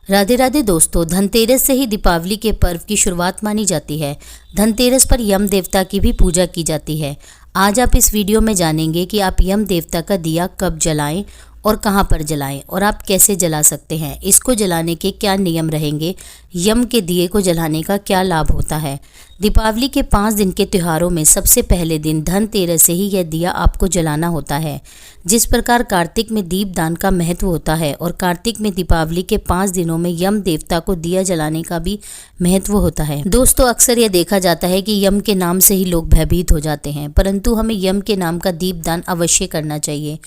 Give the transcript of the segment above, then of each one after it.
राधे राधे दोस्तों, धनतेरस से ही दीपावली के पर्व की शुरुआत मानी जाती है। धनतेरस पर यम देवता की भी पूजा की जाती है। आज आप इस वीडियो में जानेंगे कि आप यम देवता का दिया कब जलाएं और कहां पर जलाएं और आप कैसे जला सकते हैं। इसको जलाने के क्या नियम रहेंगे, यम के दिए को जलाने का क्या लाभ होता है। दीपावली के 5 दिन के त्योहारों में सबसे पहले दिन धनतेरस से ही यह दिया आपको जलाना होता है। जिस प्रकार कार्तिक में दीपदान का महत्व होता है और कार्तिक में दीपावली के 5 दिनों में यम देवता को दिया जलाने का भी महत्व होता है। दोस्तों, अक्सर यह देखा जाता है कि यम के नाम से ही लोग भयभीत हो जाते हैं, परंतु हमें यम के नाम का दीपदान अवश्य करना चाहिए।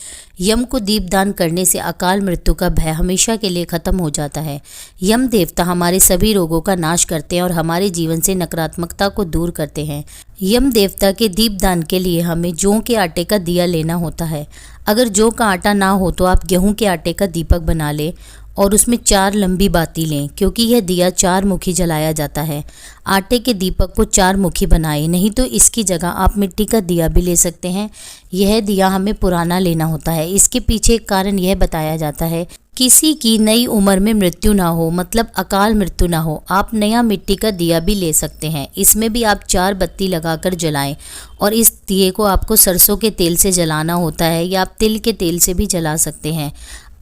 यम को दीपदान करने से अकाल मृत्यु का भय हमेशा के लिए खत्म हो जाता है। यम देवता हमारे सभी रोगों का नाश करते हैं और हमारे जीवन से नकारात्मकता को दूर करते हैं। यम देवता के दीपदान के लिए हमें जौ के आटे का दिया लेना होता है। अगर जौ का आटा ना हो तो आप गेहूं के आटे का दीपक बना लें और उसमें 4 लंबी बाती लें, क्योंकि यह दिया 4 मुखी जलाया जाता है। आटे के दीपक को 4 मुखी बनाएं, नहीं तो इसकी जगह आप मिट्टी का दिया भी ले सकते हैं। यह दिया हमें पुराना लेना होता है। इसके पीछे एक कारण यह बताया जाता है, किसी की नई उम्र में मृत्यु ना हो, मतलब अकाल मृत्यु ना हो, आप नया मिट्टी का दिया भी ले सकते हैं। इसमें भी आप 4 बत्ती लगाकर जलाएं और इस दिए को आपको सरसों के तेल से जलाना होता है या आप तिल के तेल से भी जला सकते हैं।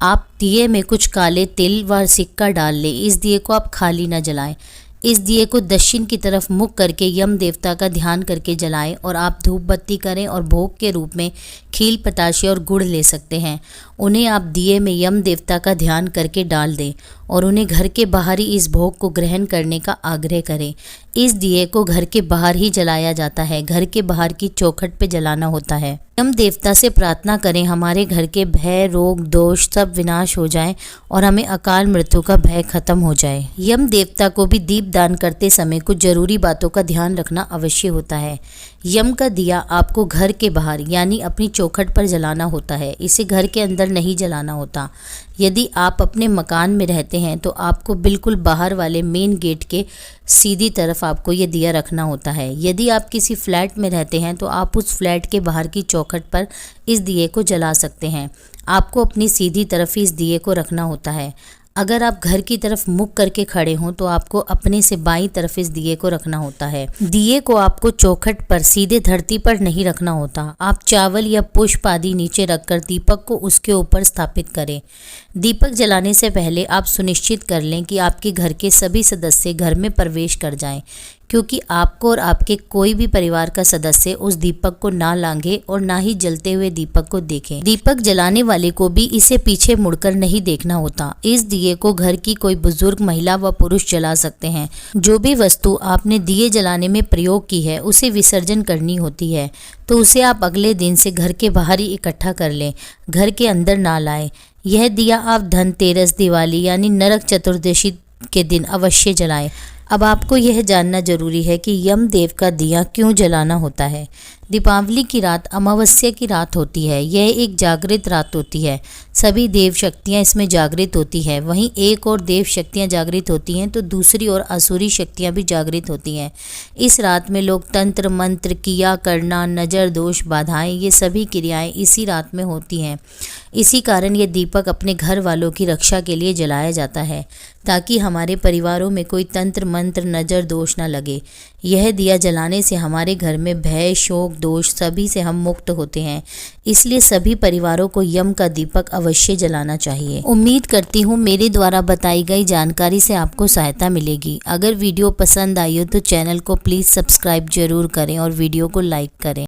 आप दिए में कुछ काले तिल व सिक्का डाल लें। इस दिए को आप खाली न जलाएं। इस दिए को दक्षिण की तरफ मुख करके यम देवता का ध्यान करके जलाएं और आप धूप बत्ती करें और भोग के रूप में खील, पताशे और गुड़ ले सकते हैं। उन्हें आप दिए में यम देवता का ध्यान करके डाल दें और उन्हें घर के बाहर ही इस भोग को ग्रहण करने का आग्रह करें। इस दिए को घर के बाहर ही जलाया जाता है, घर के बाहर की चौखट पे जलाना होता है। यम देवता से प्रार्थना करें हमारे घर के भय, रोग, दोष सब विनाश हो जाएं और हमें अकाल मृत्यु का भय खत्म हो जाए। यम देवता को भी दीप दान करते समय कुछ जरूरी बातों का ध्यान रखना अवश्य होता है। यम का दिया आपको घर के बाहर यानी अपनी चौखट पर जलाना होता है। इसे घर के अंदर नहीं जलाना होता। यदि आप अपने मकान में रहते हैं तो आपको बिल्कुल बाहर वाले मेन गेट के सीधी तरफ आपको ये दिया रखना होता है। यदि आप किसी फ्लैट में रहते हैं तो आप उस फ्लैट के बाहर की चौखट पर इस दिए को जला सकते हैं। आपको अपनी सीधी तरफ इस दिए को रखना होता है। अगर आप घर की तरफ मुख करके खड़े हों तो आपको अपने से बाईं तरफ इस दिए को रखना होता है। दिए को आपको चौखट पर सीधे धरती पर नहीं रखना होता। आप चावल या पुष्प आदि नीचे रखकर दीपक को उसके ऊपर स्थापित करें। दीपक जलाने से पहले आप सुनिश्चित कर लें कि आपके घर के सभी सदस्य घर में प्रवेश कर जाएं, क्योंकि आपको और आपके कोई भी परिवार का सदस्य उस दीपक को ना लांघे और ना ही जलते हुए दीपक को देखें। दीपक जलाने वाले को भी इसे पीछे मुड़कर नहीं देखना होता। इस दिए को घर की कोई बुजुर्ग महिला व पुरुष जला सकते हैं। जो भी वस्तु आपने दिए जलाने में प्रयोग की है उसे विसर्जन करनी होती है, तो उसे आप अगले दिन से घर के बाहर ही इकट्ठा कर लें, घर के अंदर ना लाएं। यह दिया आप धनतेरस, दिवाली यानी नरक चतुर्दशी के दिन अवश्य जलाएं। अब आपको यह जानना जरूरी है कि यम देव का दिया क्यों जलाना होता है। दीपावली की रात अमावस्या की रात होती है। यह एक जागृत रात होती है। सभी देव शक्तियाँ इसमें जागृत होती है। वहीं एक और देव शक्तियाँ जागृत होती हैं तो दूसरी और असुरी शक्तियाँ भी जागृत होती हैं। इस रात में लोग तंत्र मंत्र, किया करना, नज़र दोष, बाधाएं, ये सभी क्रियाएं इसी रात में होती हैं। इसी कारण ये दीपक अपने घर वालों की रक्षा के लिए जलाया जाता है, ताकि हमारे परिवारों में कोई तंत्र मंत्र, नज़र दोष न लगे। यह दिया जलाने से हमारे घर में भय, शोक, दोष सभी से हम मुक्त होते हैं। इसलिए सभी परिवारों को यम का दीपक अवश्य जलाना चाहिए। उम्मीद करती हूँ मेरे द्वारा बताई गई जानकारी से आपको सहायता मिलेगी। अगर वीडियो पसंद आई हो तो चैनल को प्लीज़ सब्सक्राइब जरूर करें और वीडियो को लाइक करें।